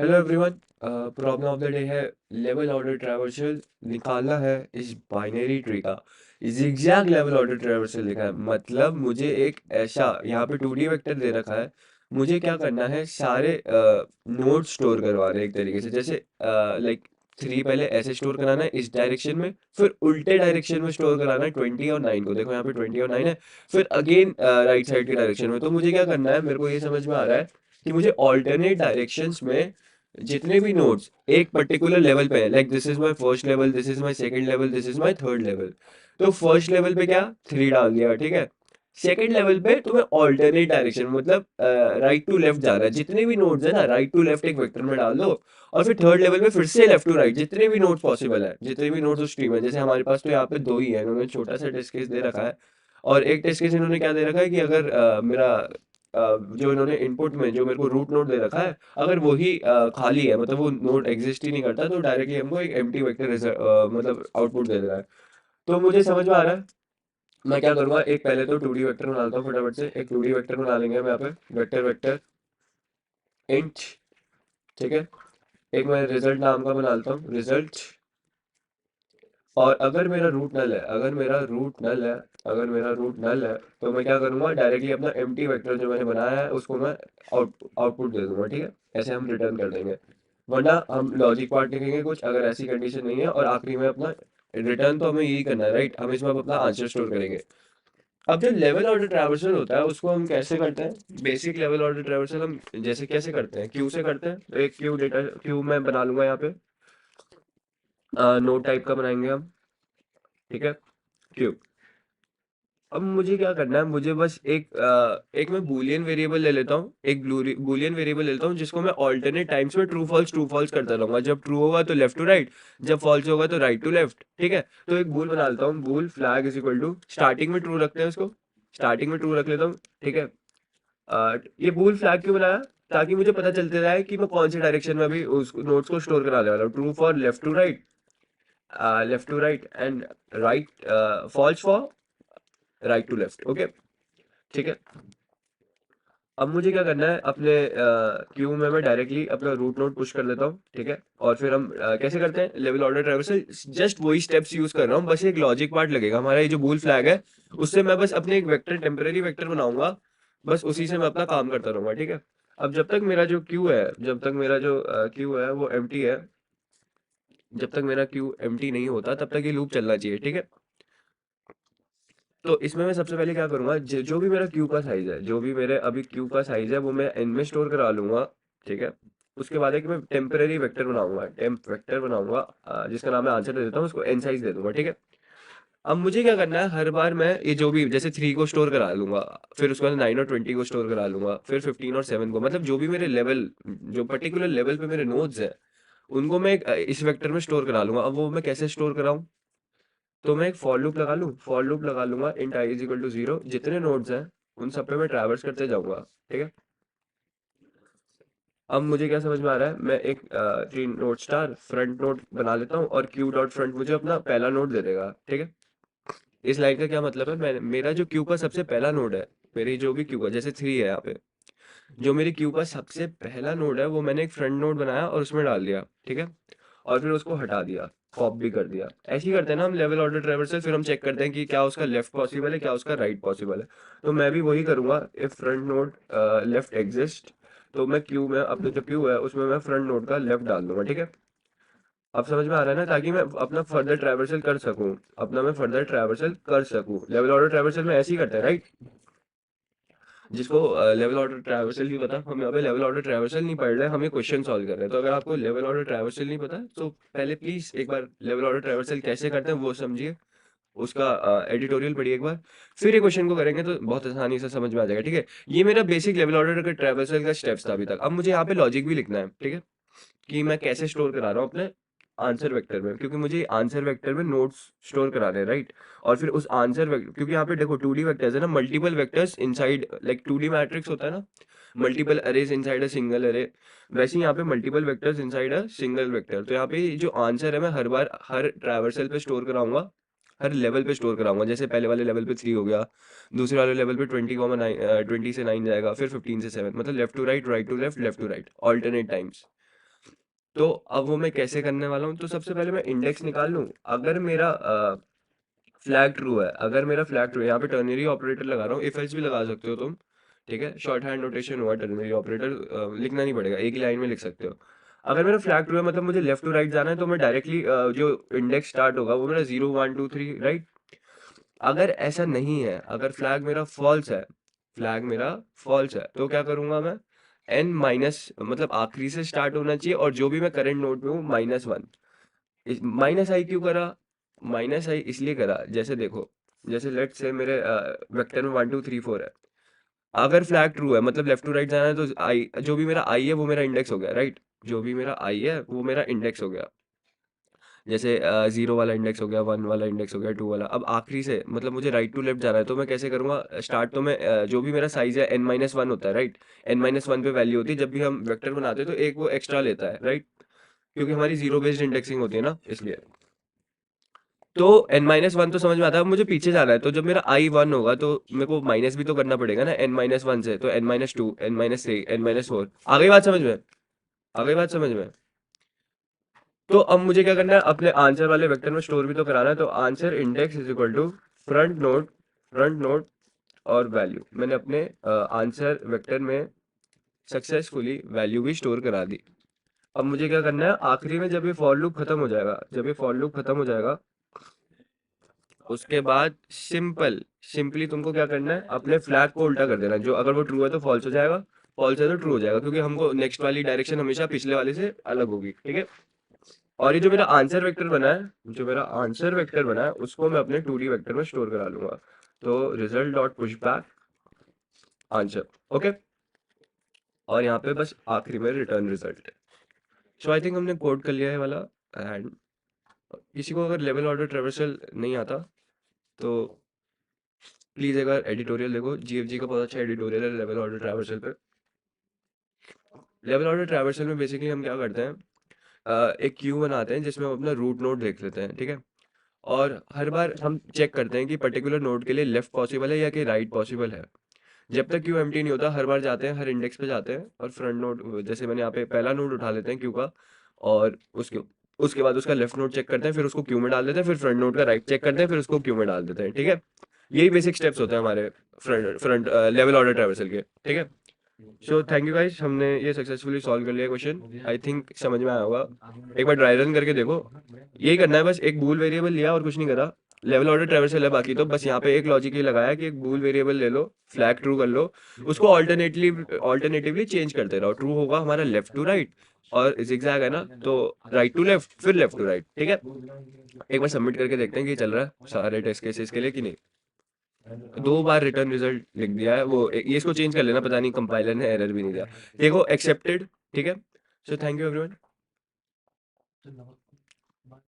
Hello everyone. Problem of the day है level order traversal निकालना है इस बाइनरी ट्री का। जिगजैग लेवल ऑर्डर ट्रैवर्सल लिखा है, मतलब मुझे एक ऐसा यहाँ पे 2D वेक्टर दे रखा है। मुझे क्या करना है, सारे नोड स्टोर करवाने हैं एक तरीके से, जैसे लाइक 3 पहले ऐसे स्टोर कराना है इस डायरेक्शन में, फिर उल्टे डायरेक्शन में स्टोर कराना है 20 और 9 को। देखो यहाँ पे 20 और 9 है, फिर अगेन राइट साइड के डायरेक्शन में। तो मुझे क्या करना है, मेरे को ये समझ में आ रहा है कि मुझे ऑल्टरनेट डायरेक्शंस में जितने भी नोड्स एक पर्टिकुलर लेवल पे है, like this is my first level, this is my second level, this is my third level. तो फर्स्ट लेवल पे क्या 3 डाल दिया, ठीक है। सेकंड लेवल पे तुम्हें ऑल्टरनेट डायरेक्शन मतलब राइट टू लेफ्ट जाना है, जितने भी नोड्स है ना राइट टू लेफ्ट एक वेक्टर में डाल दो। और फिर थर्ड लेवल पे फिर से लेफ्ट टू राइट जितने भी नोड्स पॉसिबल है, जितने भी नोड्स उस ट्री में। जैसे हमारे पास तो यहाँ पे दो ही है, इन्होंने छोटा सा टेस्ट केस दे रखा है। और एक टेस्ट केस इन्होंने क्या दे रखा है कि अगर मेरा जो इन्होंने इनपुट में जो मेरे को रूट नोड दे रखा है, अगर वही खाली है, मतलब वो नोड एग्जिस्ट ही नहीं करता, तो डायरेक्टली हमको एक एम्प्टी वेक्टर मतलब आउटपुट दे देगा है। तो मुझे समझ में आ रहा है, मैं क्या करूंगा, एक पहले तो 2D वेक्टर बना लेता हूँ फटाफट से। एक 2D वेक्टर बना लेंगे हम यहाँ पे, वेक्टर वेक्टर इंट, ठीक है। एक मैं रिजल्ट नाम का बना लेता हूँ, रिजल्ट। और अगर मेरा रूट नल है, अगर मेरा रूट नल है, तो मैं क्या करूंगा, डायरेक्टली अपना एम्प्टी वेक्टर जो मैंने बनाया है उसको मैं आउटपुट दे दूंगा, ठीक है। ऐसे हम रिटर्न कर देंगे। वरना हम लॉजिक पार्ट लिखेंगे कुछ, अगर ऐसी कंडीशन नहीं है, और आखिरी में अपना रिटर्न तो हमें यही करना है, राइट। हम इसमें अब अपना आंसर स्टोर करेंगे। अब जो लेवल ऑर्डर ट्रैवर्सल होता है उसको हम कैसे करते हैं, बेसिक लेवल ऑर्डर ट्रैवर्सल हम जैसे कैसे करते हैं, क्यू से करते हैं। तो एक क्यू डेटा क्यू मैं बना लूंगा यहाँ पे, नोड टाइप का बनाएंगे हम, ठीक है, क्यू। अब मुझे क्या करना है, मुझे बस एक मैं बूलियन वेरिएबल ले लेता हूँ, एक बूलियन वेरिएबल ले लेता हूँ जिसको मैं ऑल्टरनेट टाइम्स में ट्रू फॉल्स करता रहूंगा। जब ट्रू होगा तो लेफ्ट टू राइट, जब फॉल्स होगा तो राइट टू लेफ्ट, ठीक है। तो एक बूल बना लेता हूँ, bool flag is equal to, starting में ट्रू रखते हैं उसको, स्टार्टिंग में ट्रू रख लेता हूँ, ठीक है। ये बूल फ्लैग क्यों बनाया, ताकि मुझे पता चलते रहे कि मैं कौन से डायरेक्शन में अभी उस नोट्स को स्टोर कराने वाला हूँ। True for left to right and right, false for right to left, okay, ठीक है। अब मुझे क्या करना है, अपने क्यू में मैं डायरेक्टली अपना रूट नोड पुश कर देता हूँ, ठीक है। और फिर हम कैसे करते हैं लेवल ऑर्डर ट्रैवर्सल, जस्ट वही स्टेप्स यूज कर रहा हूँ, बस एक लॉजिक पार्ट लगेगा हमारा। ये जो बूल फ्लैग है उससे मैं बस अपने एक वेक्टर, टेम्परेरी वेक्टर बनाऊंगा, बस उसी से मैं अपना काम करता रहूंगा, ठीक है। अब जब तक मेरा जो क्यू है, जब तक मेरा जो क्यू है वो एम्प्टी है, जब तक मेरा क्यू एम्प्टी नहीं होता तब तक ये लूप चलना चाहिए, ठीक है। तो इसमें मैं सबसे पहले क्या करूंगा, जो भी मेरा क्यू का साइज है, जो भी मेरे अभी क्यू का साइज है वो मैं एन में स्टोर करा लूंगा, ठीक है। उसके बाद है कि मैं टेम्परेरी वेक्टर बनाऊंगा, टेम्प वेक्टर बनाऊंगा, जिसका नाम मैं आंसर दे देता हूँ, उसको एन साइज दे दूंगा, ठीक है। अब मुझे क्या करना है, हर बार मैं ये जो भी जैसे 3 को स्टोर करा लूंगा, फिर उसके बाद 9 और 20 को स्टोर करा लूंगा, फिर 15 और 7 को, मतलब जो भी मेरे लेवल, जो पर्टिकुलर लेवल पे मेरे नोड्स है उनको मैं इस वेक्टर में स्टोर करा लूंगा। अब वो मैं कैसे स्टोर कराऊं, तो मैं एक फॉर लूप लगा लूँ, फॉर लूप लगा लूंगा int I is equal to 0, जितने नोड्स हैं उन सब पे मैं ट्रैवर्स करते जाऊंगा, ठीक है। अब मुझे क्या समझ में आ रहा है, मैं एक 3 नोड स्टार फ्रंट नोड बना लेता हूँ, और क्यू डॉट फ्रंट मुझे अपना पहला नोड दे देगा, ठीक है। इस लाइन का क्या मतलब है, मैं मेरा जो क्यू का सबसे पहला नोड है, मेरी जो भी क्यू का जैसे 3 है यहाँ पे, जो मेरी क्यू का सबसे पहला नोड है वो मैंने एक फ्रंट नोड बनाया और उसमें डाल दिया, ठीक है। और फिर उसको हटा दिया, पॉप भी कर दिया। ऐसे ही करते हैं ना हम लेवल ऑर्डर ट्रैवर्सल, फिर हम चेक करते हैं कि क्या उसका लेफ्ट पॉसिबल है, क्या उसका राइट पॉसिबल है। तो मैं भी वही करूंगा, if front node left exist, तो मैं क्यू में अपने जो क्यू है उसमें मैं फ्रंट नोड का लेफ्ट डाल दूंगा, ठीक है। अब समझ में आ रहा है ना, ताकि मैं अपना फर्दर ट्रैवर्सल कर सकूं, अपना मैं फर्दर ट्रैवर्सल कर सकूं। लेवल ऑर्डर ट्रैवर्सल में ऐसे ही करते हैं, राइट। जिसको लेवल ऑर्डर ट्रैवर्सल नहीं पता, हम यहाँ पे लेवल ऑर्डर ट्रैवर्सल नहीं पढ़ रहे हैं, हम ये क्वेश्चन सॉल्व कर रहे हैं। तो अगर आपको लेवल ऑर्डर ट्रैवर्सल नहीं पता तो पहले प्लीज एक बार लेवल ऑर्डर ट्रैवर्सल कैसे करते हैं वो समझिए, उसका एडिटोरियल पढ़िए एक बार, फिर ये क्वेश्चन को करेंगे तो बहुत आसानी से समझ में आ जाएगा, ठीक है। ये मेरा बेसिक लेवल ऑर्डर का ट्रैवर्सल का स्टेप्स था अभी तक। अब मुझे यहाँ पे लॉजिक भी लिखना है, ठीक है, कि मैं कैसे स्टोर करा रहा हूँ अपने आंसर वेक्टर में, क्योंकि मुझे आंसर वेक्टर में नोट्स स्टोर कराने हैं, राइट। और फिर उस आंसर वेक्टर, क्योंकि यहाँ पे देखो 2D वेक्टर्स है ना, multiple vectors inside, like 2D matrix होता है ना, multiple arrays inside a single अरे, वैसे ही यहाँ पे multiple vectors inside a single vector. तो यहाँ पे जो आंसर है मैं हर बार हर ट्रैवर्सल पे स्टोर कराऊंगा, हर लेवल पे स्टोर कराऊंगा। जैसे पहले वाले लेवल पे 3 हो गया, दूसरे वाले लेवल पे 20 से 9 जाएगा, फिर 15 से 7, मतलब left to right, right to left, left to right, alternate times. तो अब वो मैं कैसे करने वाला हूँ, तो सबसे पहले मैं इंडेक्स निकाल लूँ। अगर मेरा फ्लैग ट्रू है, अगर मेरा फ्लैग ट्रू है, यहाँ पे टर्नरी ऑपरेटर लगा रहा हूँ, इफ एल्स भी लगा सकते हो तुम, ठीक है, शॉर्ट हैंड नोटेशन हुआ, टर्नरी ऑपरेटर लिखना नहीं पड़ेगा, एक ही लाइन में लिख सकते हो। अगर मेरा फ्लैग ट्रू है मतलब मुझे लेफ्ट टू राइट जाना है, तो मैं डायरेक्टली जो इंडेक्स स्टार्ट होगा वो मेरा 0 1 2 3 राइट। अगर ऐसा नहीं है, अगर फ्लैग मेरा फॉल्स है, फ्लैग मेरा फॉल्स है, तो क्या करूंगा मैं, एन माइनस मतलब आखिरी से स्टार्ट होना चाहिए, और जो भी मैं करंट नोड पे हूँ -1। माइनस आई क्यों करा, माइनस आई इसलिए करा, जैसे देखो, जैसे लेट से मेरे वेक्टर में 1 2 3 4 है। अगर फ्लैग ट्रू है मतलब लेफ्ट टू राइट जाना है, तो आई जो भी मेरा आई है वो मेरा इंडेक्स हो गया, राइट। जो भी मेरा आई है वो मेरा इंडेक्स हो गया। जैसे 0 वाला इंडेक्स हो गया, 1 वाला इंडेक्स हो गया, 2 वाला। अब आखिरी से मतलब मुझे राइट टू लेफ्ट जाना है, तो मैं कैसे करूंगा, स्टार्ट तो मैं जो भी मेरा साइज है n-1 होता है, राइट। n-1 पे वैल्यू होती है, जब भी हम वेक्टर बनाते हैं तो एक वो एक्स्ट्रा लेता है, राइट, क्योंकि हमारी जीरो बेस्ड इंडेक्सिंग होती है ना, इसलिए। तो n-1 तो समझ में आता है, अब मुझे पीछे जाना है, तो जब मेरा i 1 होगा तो मेरे को माइनस भी तो करना पड़ेगा ना n-1 से, तो n-2 n-3 n-4। आ गई बात समझ में, आ गई बात समझ में। तो अब मुझे क्या करना है, अपने आंसर वाले वेक्टर में स्टोर भी तो कराना है, तो answer index is equal to front node और वैल्यू। मैंने अपने आंसर वेक्टर में सक्सेसफुली वैल्यू भी स्टोर करा दी। अब मुझे क्या करना है, आखिरी में जब ये फॉर लूप खत्म हो जाएगा, जब ये फॉर लूप खत्म हो जाएगा, उसके बाद सिंपली तुमको क्या करना है, अपने फ्लैग को उल्टा कर देना। जो अगर वो ट्रू है तो फॉल्स हो जाएगा, फॉल्स है तो ट्रू हो जाएगा, क्योंकि हमको नेक्स्ट वाली डायरेक्शन हमेशा पिछले वाले से अलग होगी, ठीक है। और ये जो मेरा आंसर वेक्टर बना है, जो मेरा आंसर वेक्टर बना है, उसको मैं अपने 2D वेक्टर में स्टोर करा लूंगा। तो result dot push back answer, okay. और यहाँ पे बस आखिरी में return result. So I think हमने कोड कर लिया है वाला। एंड किसी को अगर लेवल ऑर्डर ट्रेवर्सल नहीं आता, तो प्लीज एक बार एडिटोरियल देखो, जीएफजी का बहुत अच्छा एडिटोरियल है लेवल ऑर्डर ट्रेवर्सल पे। लेवल ऑर्डर ट्रेवर्सल में बेसिकली हम क्या करते हैं, एक क्यू बनाते हैं जिसमें हम अपना रूट नोड देख लेते हैं, ठीक है। और हर बार हम चेक करते हैं कि पर्टिकुलर नोड के लिए लेफ्ट पॉसिबल है या कि राइट पॉसिबल है। जब तक क्यू एम्प्टी नहीं होता, हर बार जाते हैं, हर इंडेक्स पे जाते हैं, और फ्रंट नोड, जैसे मैंने यहाँ पे पहला नोड उठा लेते हैं क्यू का, और उसके उसके बाद उसका लेफ्ट नोड चेक करते हैं, फिर उसको क्यू में डाल देते हैं, फिर फ्रंट नोड का राइट चेक करते हैं, फिर उसको क्यू में डाल देते हैं, ठीक है। यही बेसिक स्टेप्स होते हैं हमारे front front level order traversal के, ठीक है। सो थैंक यू गाइस, हमने ये सक्सेसफुली सॉल्व कर लिया क्वेश्चन, आई थिंक समझ में आया होगा। एक बार ड्राई रन करके देखो। यही करना है बस, एक बूल वेरिएबल लिया और कुछ नहीं करा। लेवल ऑर्डर ट्रैवर्सल है, बाकी तो बस यहाँ पे एक लॉजिक ये लगाया कि एक बूल वेरिएबल ले लो, फ्लैग ट्रू कर लो, उसको ऑल्टरनेटिवली चेंज करते रहो। ट्रू होगा हमारा लेफ्ट टू राइट, और zigzag है ना तो राइट टू लेफ्ट, फिर लेफ्ट टू राइट, ठीक है। एक बार सबमिट करके देखते हैं कि चल रहा है सारे टेस्ट केसेस के लिए कि नहीं। 2 बार रिटर्न रिजल्ट लिख दिया है वो, ये इसको चेंज कर लेना, पता नहीं कंपाइलर ने एरर भी नहीं दिया। देखो एक्सेप्टेड, ठीक है। So thank you everyone.